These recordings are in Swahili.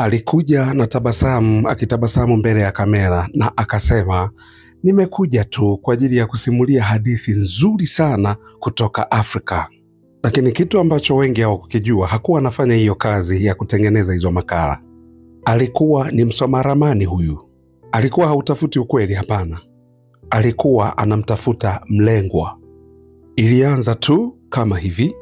Alikuja na tabasamu, akitabasamu mbele ya kamera na akasema, nimekuja tu kwa ajili ya kusimulia hadithi nzuri sana kutoka Afrika. Lakini kitu ambacho wengi hawakukijua, hakuwa anafanya hiyo kazi ya kutengeneza hizo makala. Alikuwa ni msoma ramani huyu. Alikuwa hautafuti ukweli, hapana. Alikuwa anamtafuta mlengwa. Ilianza tu kama hivi.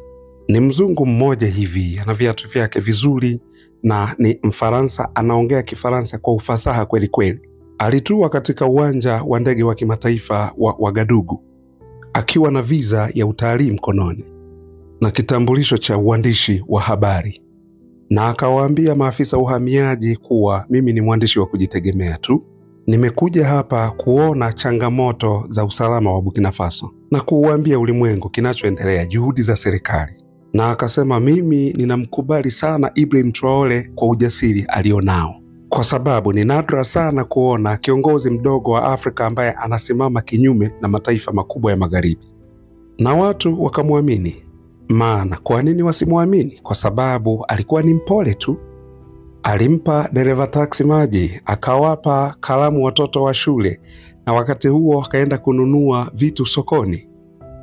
Ni mzungu mmoja hivi, ana viatu vyake vizuri na ni Mfaransa, anaongea Kifaransa kwa ufasaha kweli kweli. Alitua katika uwanja wa ndege wa kimataifa wa Wagadugu akiwa na visa ya utalii mkononi na kitambulisho cha uandishi wa habari, na akawaambia maafisa uhamiaji kuwa mimi ni mwandishi wa kujitegemea tu. Nimekuja hapa kuona changamoto za usalama wa Burkina Faso na kuuambia ulimwengu kinachoendelea, juhudi za serikali. Na akasema mimi ninamkubali sana Ibrahim Traore kwa ujasiri alionao, kwa sababu ni nadra sana kuona kiongozi mdogo wa Afrika ambaye anasimama kinyume na mataifa makubwa ya magharibi. Na watu wakamwamini. Maana kwa nini wasimwamini? Kwa sababu alikuwa ni mpole tu. Alimpa dereva taksi maji, akawapa kalamu watoto wa shule, na wakati huo akaenda kununua vitu sokoni,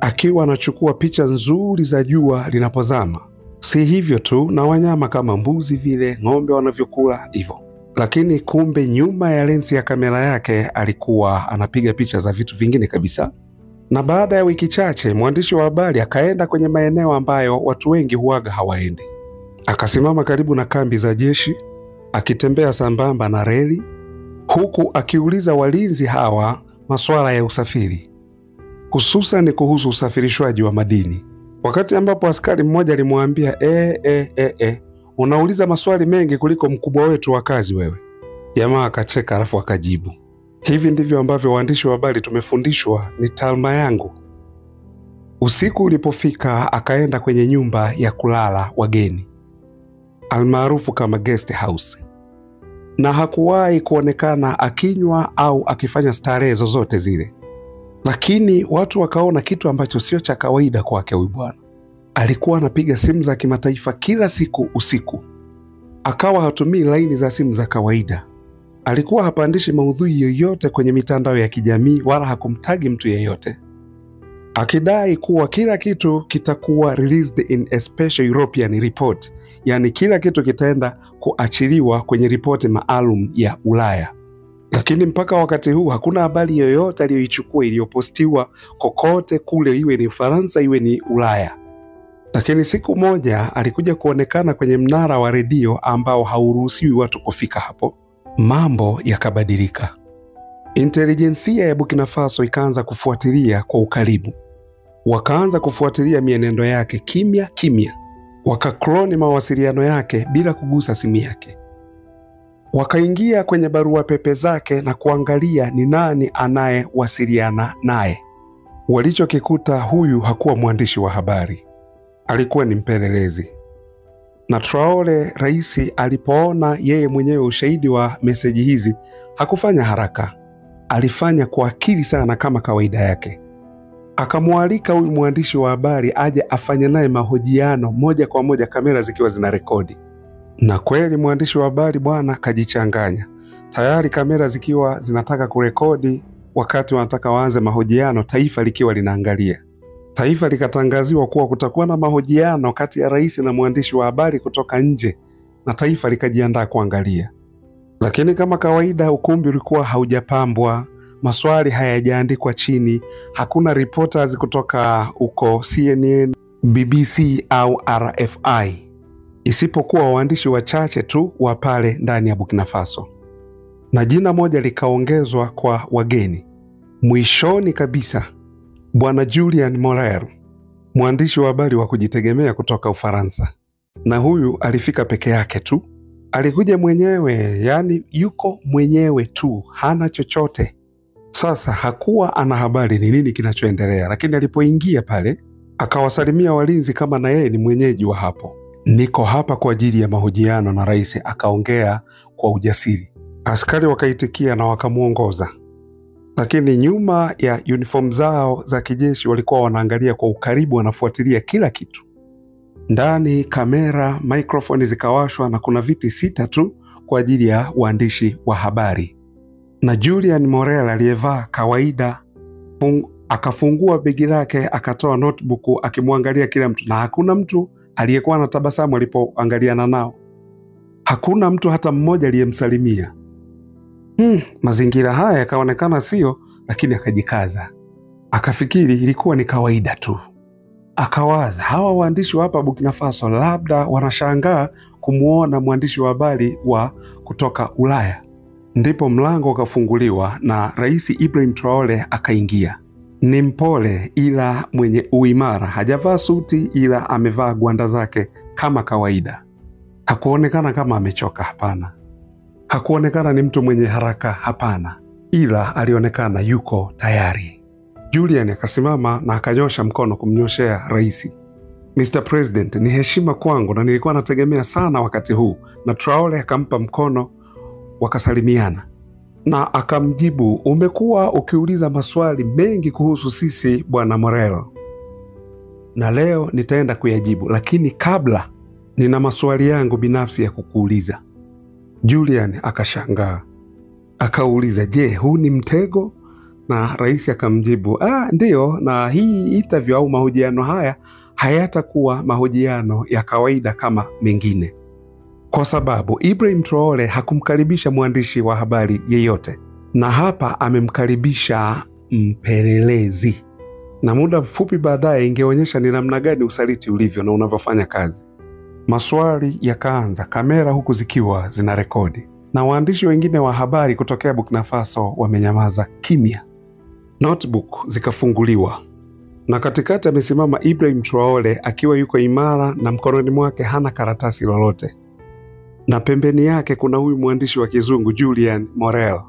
akiwa anachukua picha nzuri za jua linapozama. Si hivyo tu, na wanyama kama mbuzi vile, ng'ombe wanavyokula hivyo. Lakini kumbe nyuma ya lensi ya kamera yake alikuwa anapiga picha za vitu vingine kabisa. Na baada ya wiki chache, mwandishi wa habari akaenda kwenye maeneo ambayo watu wengi huaga hawaendi. Akasimama karibu na kambi za jeshi, akitembea sambamba na reli, huku akiuliza walinzi hawa masuala ya usafiri, hususan kuhusu usafirishwaji wa madini. Wakati ambapo askari mmoja alimwambia, unauliza maswali mengi kuliko mkubwa wetu wa kazi wewe. Jamaa akacheka alafu akajibu, hivi ndivyo ambavyo waandishi wa habari tumefundishwa, ni taaluma yangu. Usiku ulipofika, akaenda kwenye nyumba ya kulala wageni almaarufu kama guest house, na hakuwahi kuonekana akinywa au akifanya starehe zozote zile. Lakini watu wakaona kitu ambacho sio cha kawaida kwake huyu bwana. Alikuwa anapiga simu za kimataifa kila siku usiku. Akawa hatumii laini za simu za kawaida. Alikuwa hapandishi maudhui yoyote kwenye mitandao ya kijamii wala hakumtagi mtu yeyote, akidai kuwa kila kitu kitakuwa released in a special European report, yani kila kitu kitaenda kuachiliwa kwenye ripoti maalum ya Ulaya. Lakini mpaka wakati huu hakuna habari yoyote aliyoichukua iliyopostiwa kokote kule, iwe ni Ufaransa iwe ni Ulaya. Lakini siku moja alikuja kuonekana kwenye mnara wa redio ambao hauruhusiwi watu kufika hapo. Mambo yakabadilika. Intelijensia ya Burkina Faso ikaanza kufuatilia kwa ukaribu. Wakaanza kufuatilia mienendo yake kimya kimya. Wakakloni mawasiliano yake bila kugusa simu yake. Wakaingia kwenye barua pepe zake na kuangalia ni nani anayewasiliana naye. Walichokikuta, huyu hakuwa mwandishi wa habari, alikuwa ni mpelelezi. Na Traore, rais, alipoona yeye mwenyewe ushahidi wa meseji hizi, hakufanya haraka. Alifanya kwa akili sana kama kawaida yake. Akamwalika huyu mwandishi wa habari aje afanye naye mahojiano moja kwa moja, kamera zikiwa zina rekodi. Na kweli mwandishi wa habari bwana kajichanganya. Tayari kamera zikiwa zinataka kurekodi, wakati wanataka waanze mahojiano, taifa likiwa linaangalia. Taifa likatangaziwa kuwa kutakuwa na mahojiano kati ya rais na mwandishi wa habari kutoka nje, na taifa likajiandaa kuangalia. Lakini kama kawaida, ukumbi ulikuwa haujapambwa, maswali hayajaandikwa chini, hakuna reporters kutoka uko CNN, BBC au RFI, isipokuwa waandishi wachache tu wa pale ndani ya Burkina Faso. Na jina moja likaongezwa kwa wageni. Mwishoni kabisa, Bwana Julien Morer, mwandishi wa habari wa kujitegemea kutoka Ufaransa. Na huyu alifika peke yake tu. Alikuja mwenyewe, yani yuko mwenyewe tu, hana chochote. Sasa hakuwa ana habari ni nini kinachoendelea, lakini alipoingia pale, akawasalimia walinzi kama na yeye ni mwenyeji wa hapo. Niko hapa kwa ajili ya mahojiano na rais, akaongea kwa ujasiri. Askari wakaitikia na wakamuongoza. Lakini nyuma ya uniform zao za kijeshi walikuwa wanaangalia kwa ukaribu, wanafuatilia kila kitu. Ndani kamera, microphone zikawashwa na kuna viti 6 tu kwa ajili ya waandishi wa habari. Na Julian Morel aliyevaa kawaida akafungua begi lake, akatoa notebook, akimwangalia kila mtu, na hakuna mtu aliyekuwa anatabasamu alipoangaliana nao. Hakuna mtu hata mmoja aliyemsalimia. Mazingira haya yakaonekana sio, lakini akajikaza. Akafikiri ilikuwa ni kawaida tu. Akawaza, hawa waandishi wa hapa Burkina Faso labda wanashangaa kumuona mwandishi wa habari wa kutoka Ulaya. Ndipo mlango ukafunguliwa na Rais Ibrahim Traore akaingia. Ni mpole ila mwenye uimara, hajavaa suti ila amevaa gwanda zake kama kawaida. Hakuonekana kama amechoka, hapana. Hakuonekana ni mtu mwenye haraka, hapana. Ila alionekana yuko tayari. Julian akasimama na akanyosha mkono kumnyoshea rais. Mr. President, ni heshima kwangu na nilikuwa nategemea sana wakati huu. Na Traore akampa mkono, wakasalimiana. Na akamjibu, umekuwa ukiuliza maswali mengi kuhusu sisi Bwana Morel, na leo nitaenda kuyajibu, lakini kabla nina maswali yangu binafsi ya kukuuliza. Julian akashangaa. Akauliza, je, huu ni mtego? Na rais akamjibu, ndiyo, na hii interview au mahojiano haya hayatakuwa mahojiano ya kawaida kama mengine. Kwa sababu Ibrahim Traore hakumkaribisha mwandishi wa habari yeyote, na hapa amemkaribisha mpelelezi. Na muda mfupi baadaye ingeonyesha ni namna gani usaliti ulivyo na unavyofanya kazi. Maswali yakaanza, kamera huku zikiwa zina rekodi, na waandishi wengine wa habari kutokea Burkina Faso wamenyamaza kimya. Notebook zikafunguliwa, na katikati amesimama Ibrahim Traore akiwa yuko imara na mkononi mwake hana karatasi lolote. Na pembeni yake kuna huyu mwandishi wa kizungu Julian Morel.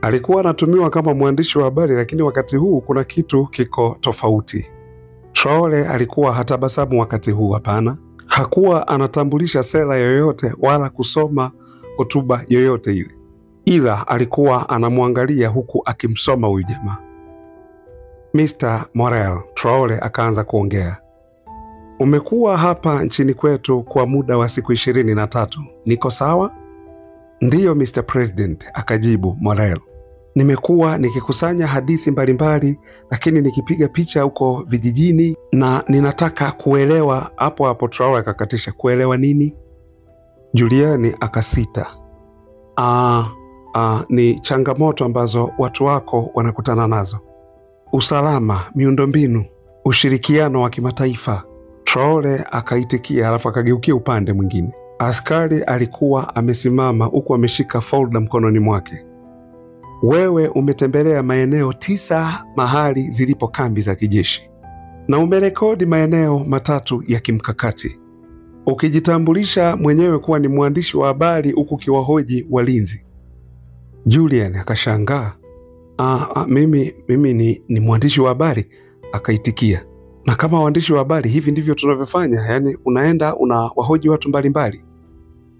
Alikuwa anatumiwa kama mwandishi wa habari, lakini wakati huu kuna kitu kiko tofauti. Traore alikuwa hatabasamu wakati huu, hapana. Hakuwa anatambulisha sera yoyote wala kusoma hotuba yoyote ile. Ila alikuwa anamwangalia huku akimsoma huyu jamaa. Mr. Morel, Traore akaanza kuongea. Umekuwa hapa nchini kwetu kwa muda wa siku 23. Niko sawa? Ndiyo Mr. President, akajibu Morel. Nimekuwa nikikusanya hadithi mbalimbali, lakini nikipiga picha huko vijijini, na ninataka kuelewa. Hapo Traore akakatisha, kuelewa nini? Juliani akasita. Ni changamoto ambazo watu wako wanakutana nazo. Usalama, miundombinu, ushirikiano wa kimataifa. Traore akaitikia, alafu akageukia upande mwingine. Askari alikuwa amesimama huku ameshika folder mkononi mwake. Wewe umetembelea maeneo 9 mahali zilipo kambi za kijeshi, na umerekodi maeneo 3 ya kimkakati, ukijitambulisha mwenyewe kuwa ni mwandishi wa habari huku kiwahoji walinzi. Julian akashangaa. Mimi ni mwandishi wa habari, akaitikia. Na kama waandishi wa habari hivi ndivyo tunavyofanya, yani unaenda unawahoji watu mbalimbali?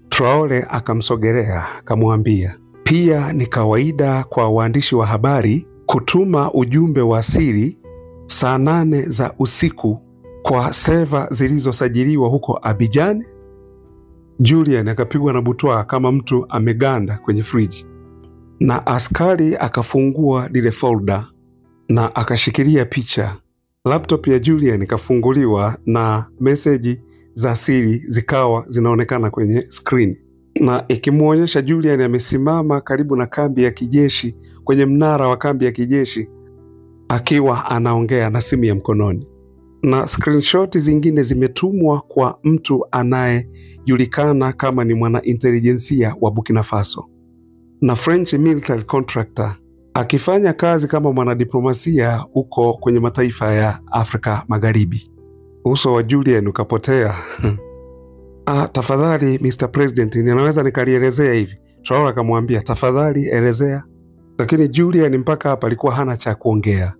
Traore akamsogelea akamwambia, pia ni kawaida kwa waandishi wa habari kutuma ujumbe wa siri saa 8 za usiku kwa seva zilizosajiliwa huko Abidjan. Julian akapigwa na butwaa kama mtu ameganda kwenye friji. Na askari akafungua lile folder na akashikilia picha. Laptop ya Julian ikafunguliwa na meseji za siri zikawa zinaonekana kwenye screen, na ikimuonyesha Julian amesimama karibu na kambi ya kijeshi, kwenye mnara wa kambi ya kijeshi, akiwa anaongea na simu ya mkononi. Na screenshot zingine zimetumwa kwa mtu anayejulikana kama ni mwana intelijensia wa Burkina Faso na French military contractor, akifanya kazi kama mwanadiplomasia huko kwenye mataifa ya Afrika Magharibi. Uso wa Julian ukapotea. Tafadhali Mr. President, ninaweza nikalielezea hivi? Traore akamwambia, tafadhali elezea. Lakini Julian mpaka hapa alikuwa hana cha kuongea.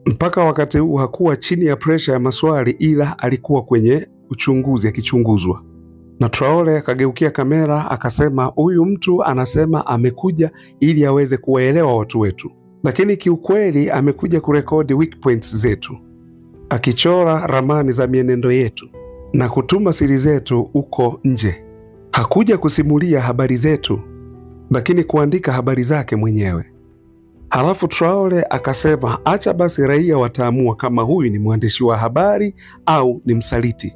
Mpaka wakati huu hakuwa chini ya pressure ya maswali, ila alikuwa kwenye uchunguzi akichunguzwa. Na Traore akageukia kamera akasema, huyu mtu anasema amekuja ili aweze kuwaelewa watu wetu, lakini kiukweli amekuja kurekodi weak points zetu, akichora ramani za mienendo yetu na kutuma siri zetu uko nje. Hakuja kusimulia habari zetu, lakini kuandika habari zake mwenyewe. Halafu Traore akasema acha basi raia wataamua kama huyu ni mwandishi wa habari au ni msaliti.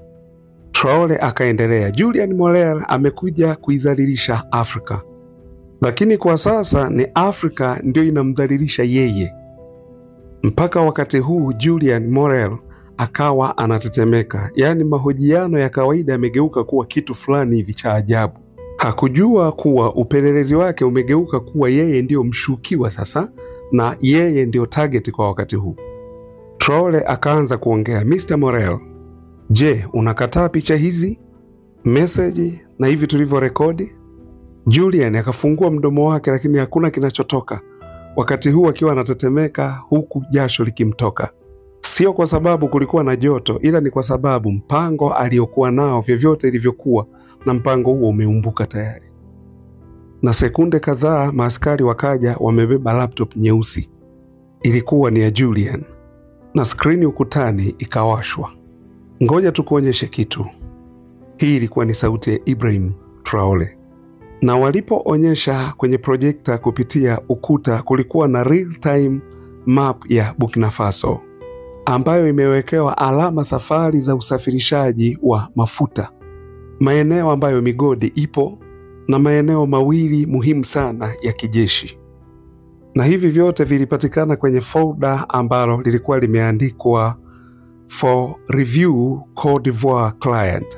Traore akaendelea, Julian Morel amekuja kuidhalilisha Afrika, lakini kwa sasa ni Afrika ndio inamdhalilisha yeye. Mpaka wakati huu Julian Morel akawa anatetemeka, yaani mahojiano ya kawaida yamegeuka kuwa kitu fulani hivi cha ajabu. Hakujua kuwa upelelezi wake umegeuka kuwa yeye ndio mshukiwa sasa, na yeye ndio target kwa wakati huu. Traore akaanza kuongea, Mr. Morel, je, unakataa picha hizi, message na hivi tulivyo rekodi? Julian akafungua mdomo wake, lakini hakuna kinachotoka, wakati huu akiwa anatetemeka huku jasho likimtoka. Sio kwa sababu kulikuwa na joto, ila ni kwa sababu mpango aliokuwa nao vyovyote ilivyokuwa, na mpango huo umeumbuka tayari. Na sekunde kadhaa maaskari wakaja wamebeba laptop nyeusi. Ilikuwa ni ya Julian, na skrini ukutani ikawashwa. Ngoja tukuonyeshe kitu. Hii ilikuwa ni sauti ya Ibrahim Traore. Na walipoonyesha kwenye projekta kupitia ukuta, kulikuwa na real time map ya Burkina Faso ambayo imewekewa alama safari za usafirishaji wa mafuta, maeneo ambayo migodi ipo na maeneo mawili muhimu sana ya kijeshi. Na hivi vyote vilipatikana kwenye folder ambalo lilikuwa limeandikwa for review Cote d'Ivoire client.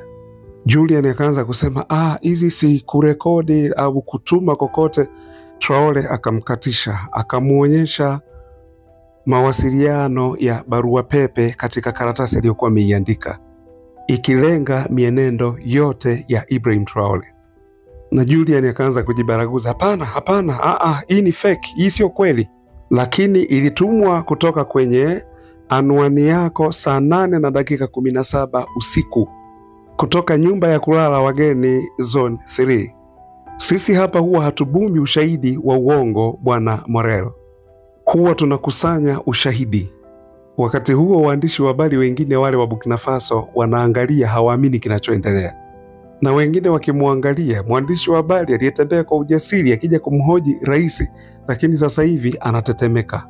Julian akaanza kusema, hizi si kurekodi au kutuma kokote. Traore akamkatisha, akamuonyesha mawasiliano ya barua pepe katika karatasi aliyokuwa ameiandika, ikilenga mienendo yote ya Ibrahim Traore. Na Julian akaanza kujibaraguza, hapana, hii ni fake, hii sio kweli. Lakini ilitumwa kutoka kwenye anwani yako saa 8:17 usiku kutoka nyumba ya kulala wageni zone 3. Sisi hapa huwa hatubumi ushahidi wa uongo, bwana Morel. Huwa tunakusanya ushahidi. Wakati huo waandishi wa habari wengine wale wa Burkina Faso wanaangalia, hawaamini kinachoendelea. Na wengine wakimwangalia mwandishi wa habari aliyetembea kwa ujasiri akija kumhoji rais, lakini sasa hivi anatetemeka.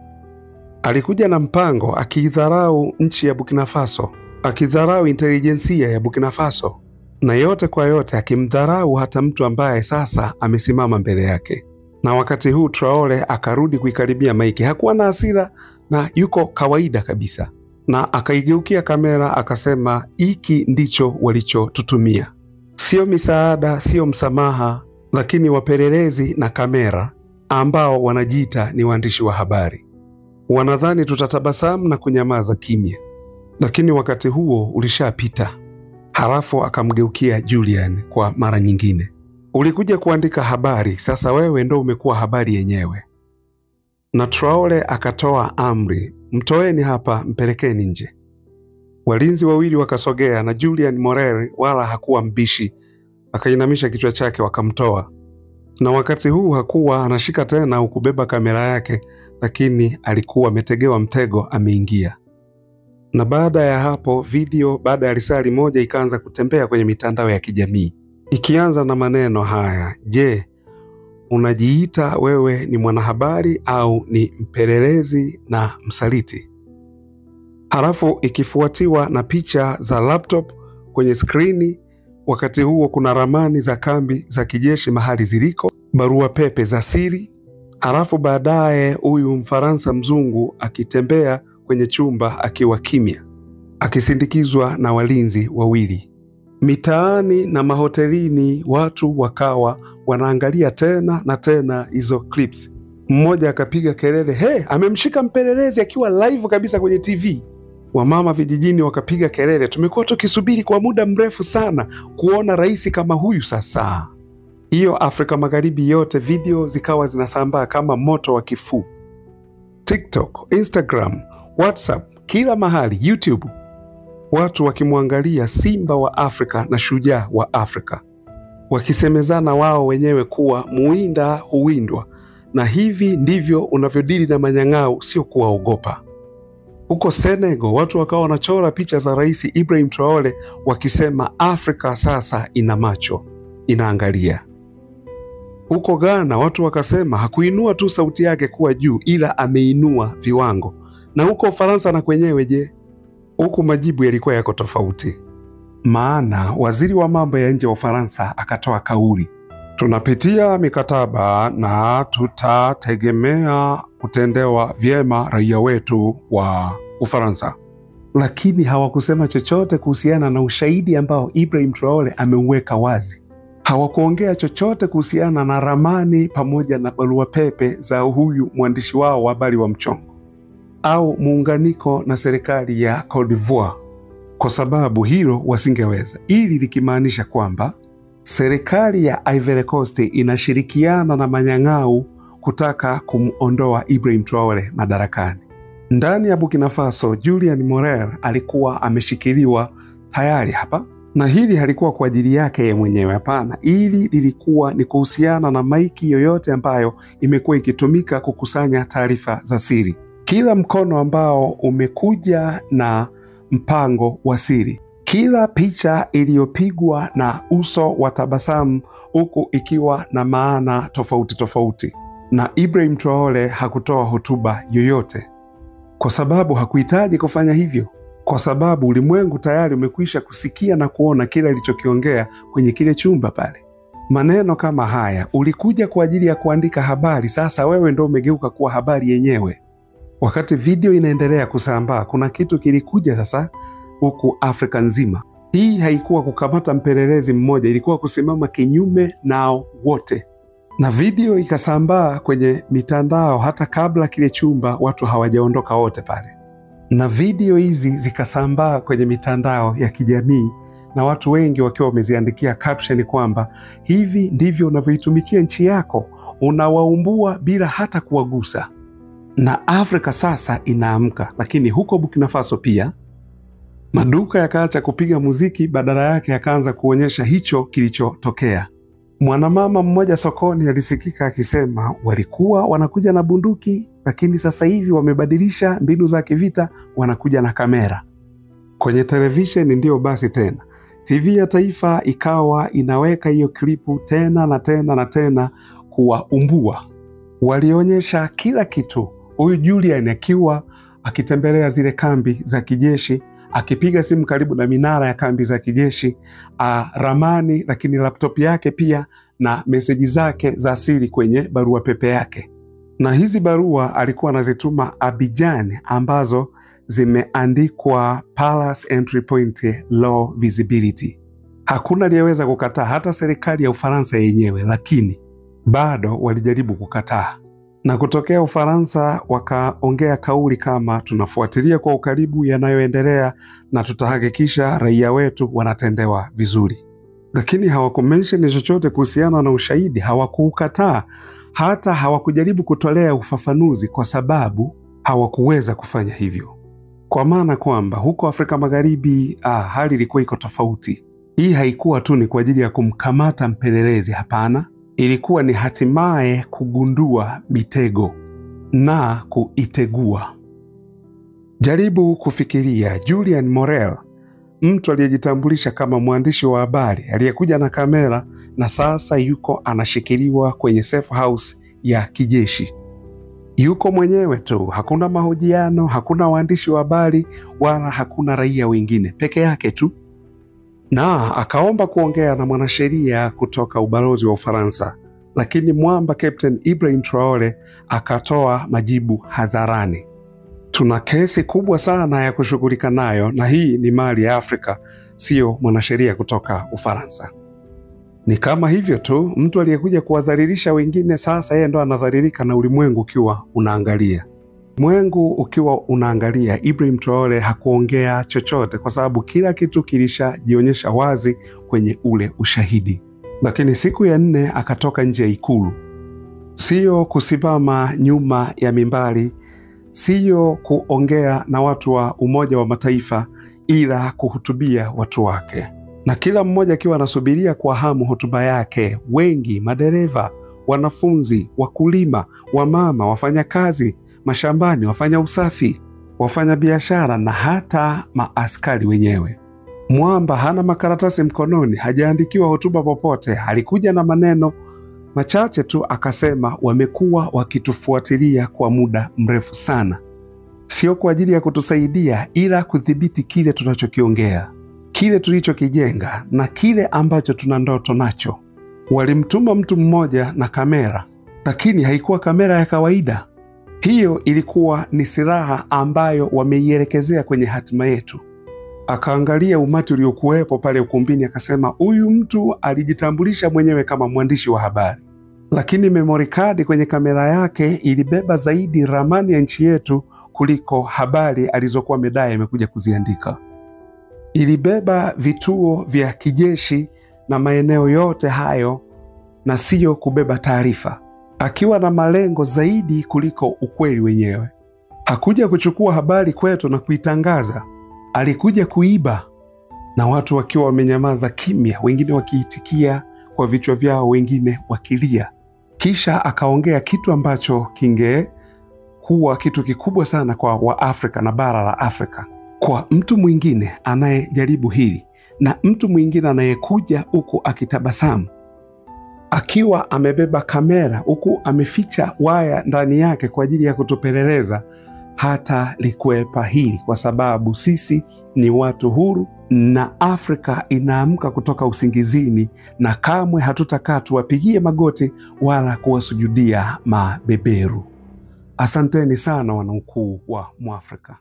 Alikuja na mpango, akiidharau nchi ya Burkina Faso, akidharau intelijensia ya Burkina Faso, na yote kwa yote akimdharau hata mtu ambaye sasa amesimama mbele yake. Na wakati huu Traore akarudi kuikaribia maiki. Hakuwa na hasira na yuko kawaida kabisa, na akaigeukia kamera akasema, hiki ndicho walichotutumia. Sio misaada, sio msamaha, lakini wapelelezi na kamera ambao wanajiita ni waandishi wa habari. Wanadhani tutatabasamu na kunyamaza kimya, lakini wakati huo ulishapita. Halafu akamgeukia Julian kwa mara nyingine, ulikuja kuandika habari, sasa wewe ndo umekuwa habari yenyewe. Na Traore akatoa amri, mtoeni hapa, mpelekeni nje. Walinzi wawili wakasogea, na Julian Morel wala hakuwa mbishi, akainamisha kichwa chake wakamtoa. Na wakati huu hakuwa anashika tena au kubeba kamera yake, lakini alikuwa ametegewa mtego, ameingia. Na baada ya hapo video baada ya risali moja ikaanza kutembea kwenye mitandao ya kijamii, ikianza na maneno haya, je, unajiita wewe ni mwanahabari au ni mpelelezi na msaliti? Halafu ikifuatiwa na picha za laptop kwenye skrini. Wakati huo kuna ramani za kambi za kijeshi mahali ziliko, barua pepe za siri. Halafu baadaye huyu Mfaransa mzungu akitembea kwenye chumba akiwa kimya, akisindikizwa na walinzi wawili. Mitaani na mahotelini watu wakawa wanaangalia tena na tena hizo clips. Mmoja akapiga kelele, amemshika mpelelezi, akiwa live kabisa kwenye TV. Wamama vijijini wakapiga kelele, tumekuwa tukisubiri kwa muda mrefu sana kuona rais kama huyu sasa. Hiyo Afrika Magharibi yote video zikawa zinasambaa kama moto wa kifuu. TikTok, Instagram, WhatsApp, kila mahali, YouTube. Watu wakimwangalia simba wa Afrika na shujaa wa Afrika, wakisemezana wao wenyewe kuwa muinda huwindwa, na hivi ndivyo unavyodili na manyang'au, sio kuwaogopa. Huko Senegal watu wakawa wanachora picha za Rais Ibrahim Traore wakisema Afrika sasa ina macho. inaangalia. Huko Ghana watu wakasema hakuinua tu sauti yake kuwa juu, ila ameinua viwango. Na huko Ufaransa na kwenyewe je? Huku majibu yalikuwa yako tofauti. Maana waziri wa mambo ya nje wa Ufaransa akatoa kauli, tunapitia mikataba na tutategemea kutendewa vyema raia wetu wa Ufaransa. Lakini hawakusema chochote kuhusiana na ushahidi ambao Ibrahim Traore ameuweka wazi. Hawakuongea chochote kuhusiana na ramani pamoja na barua pepe za huyu mwandishi wao wa habari wa mchongo au muunganiko na serikali ya Cote d'Ivoire, kwa sababu hilo wasingeweza. Ili likimaanisha kwamba serikali ya Ivory Coast inashirikiana na manyang'au kutaka kumuondoa Ibrahim Traore madarakani. Ndani ya Burkina Faso, Julian Morel alikuwa ameshikiliwa tayari hapa, na hili halikuwa kwa ajili yake yeye mwenyewe, hapana. Ili lilikuwa ni kuhusiana na maiki yoyote ambayo imekuwa ikitumika kukusanya taarifa za siri. Kila mkono ambao umekuja na mpango wa siri, kila picha iliyopigwa na uso wa tabasamu huku ikiwa na maana tofauti tofauti. Na Ibrahim Traore hakutoa hotuba yoyote, kwa sababu hakuhitaji kufanya hivyo, kwa sababu ulimwengu tayari umekwisha kusikia na kuona kile alichokiongea kwenye kile chumba pale. Maneno kama haya, ulikuja kwa ajili ya kuandika habari, sasa wewe ndio umegeuka kuwa habari yenyewe. Wakati video inaendelea kusambaa, kuna kitu kilikuja sasa huku Afrika nzima. Hii haikuwa kukamata mpelelezi mmoja, ilikuwa kusimama kinyume nao wote. Na video ikasambaa kwenye mitandao hata kabla kile chumba watu hawajaondoka wote pale. Na video hizi zikasambaa kwenye mitandao ya kijamii na watu wengi wakiwa wameziandikia caption kwamba hivi ndivyo unavyoitumikia nchi yako, unawaumbua bila hata kuwagusa. Na Afrika sasa inaamka, lakini huko Burkina Faso pia maduka yakaacha kupiga muziki, badala yake yakaanza kuonyesha hicho kilichotokea. Mwanamama mmoja sokoni alisikika akisema walikuwa wanakuja na bunduki, lakini sasa hivi wamebadilisha mbinu za kivita, wanakuja na kamera. Kwenye televisheni ndio basi tena, TV ya taifa ikawa inaweka hiyo klipu tena na tena na tena kuwaumbua. Walionyesha kila kitu. Huyu Julian akiwa akitembelea zile kambi za kijeshi, akipiga simu karibu na minara ya kambi za kijeshi, ramani, lakini laptop yake pia na meseji zake za siri kwenye barua pepe yake. Na hizi barua alikuwa anazituma Abidjan, ambazo zimeandikwa Palace Entry Point Low Visibility. Hakuna aliyeweza kukataa, hata serikali ya Ufaransa yenyewe, lakini bado walijaribu kukataa. Na kutokea Ufaransa wakaongea kauli kama tunafuatilia kwa ukaribu yanayoendelea na tutahakikisha raia wetu wanatendewa vizuri. Lakini hawakumention chochote kuhusiana na ushahidi, hawakukataa, hata hawakujaribu kutolea ufafanuzi, kwa sababu hawakuweza kufanya hivyo. Kwa maana kwamba huko Afrika Magharibi hali ilikuwa iko tofauti. Hii haikuwa tu ni kwa ajili ya kumkamata mpelelezi, hapana. Ilikuwa ni hatimaye kugundua mitego na kuitegua. Jaribu kufikiria Julian Morel, mtu aliyejitambulisha kama mwandishi wa habari aliyekuja na kamera, na sasa yuko anashikiliwa kwenye safe house ya kijeshi. Yuko mwenyewe tu, hakuna mahojiano, hakuna waandishi wa habari, wala hakuna raia wengine, peke yake tu. Na akaomba kuongea na mwanasheria kutoka ubalozi wa Ufaransa, lakini mwamba Captain Ibrahim Traore akatoa majibu hadharani. Tuna kesi kubwa sana ya kushughulika nayo, na hii ni mali ya Afrika, sio mwanasheria kutoka Ufaransa. Ni kama hivyo tu, mtu aliyekuja kuwadhalilisha wengine, sasa yeye ndo anadhalilika na ulimwengu ukiwa unaangalia. Mwengu ukiwa unaangalia, Ibrahim Traore hakuongea chochote kwa sababu kila kitu kilishajionyesha wazi kwenye ule ushahidi. Lakini siku ya 4 akatoka nje ya ikulu. Sio kusimama nyuma ya mimbari, sio kuongea na watu wa Umoja wa Mataifa, ila kuhutubia watu wake. Na kila mmoja akiwa anasubiria kwa hamu hotuba yake. Wengi, madereva, wanafunzi, wakulima, wamama, wafanyakazi mashambani, wafanya usafi, wafanya biashara na hata maaskari wenyewe. Mwamba hana makaratasi mkononi, hajaandikiwa hotuba popote. Alikuja na maneno machache tu akasema, wamekuwa wakitufuatilia kwa muda mrefu sana, sio kwa ajili ya kutusaidia, ila kudhibiti kile tunachokiongea, kile tulichokijenga na kile ambacho tuna ndoto nacho. Walimtuma mtu mmoja na kamera, lakini haikuwa kamera ya kawaida. Hiyo ilikuwa ni silaha ambayo wameielekezea kwenye hatima yetu. Akaangalia umati uliokuwepo pale ukumbini akasema, huyu mtu alijitambulisha mwenyewe kama mwandishi wa habari, lakini memory card kwenye kamera yake ilibeba zaidi ramani ya nchi yetu kuliko habari alizokuwa amedai amekuja kuziandika. Ilibeba vituo vya kijeshi na maeneo yote hayo, na siyo kubeba taarifa, akiwa na malengo zaidi kuliko ukweli wenyewe. Hakuja kuchukua habari kwetu na kuitangaza, alikuja kuiba, na watu wakiwa wamenyamaza kimya, wengine wakiitikia kwa vichwa vyao, wengine wakilia. Kisha akaongea kitu ambacho kingekuwa kitu kikubwa sana kwa Waafrika na bara la Afrika. Kwa mtu mwingine anayejaribu hili na mtu mwingine anayekuja huku akitabasamu, akiwa amebeba kamera huku ameficha waya ndani yake kwa ajili ya kutupeleleza, hata likwepa hili, kwa sababu sisi ni watu huru na Afrika inaamka kutoka usingizini, na kamwe hatutakaa tuwapigie magoti wala kuwasujudia mabeberu. Asanteni sana wanaukuu wa Mwafrika.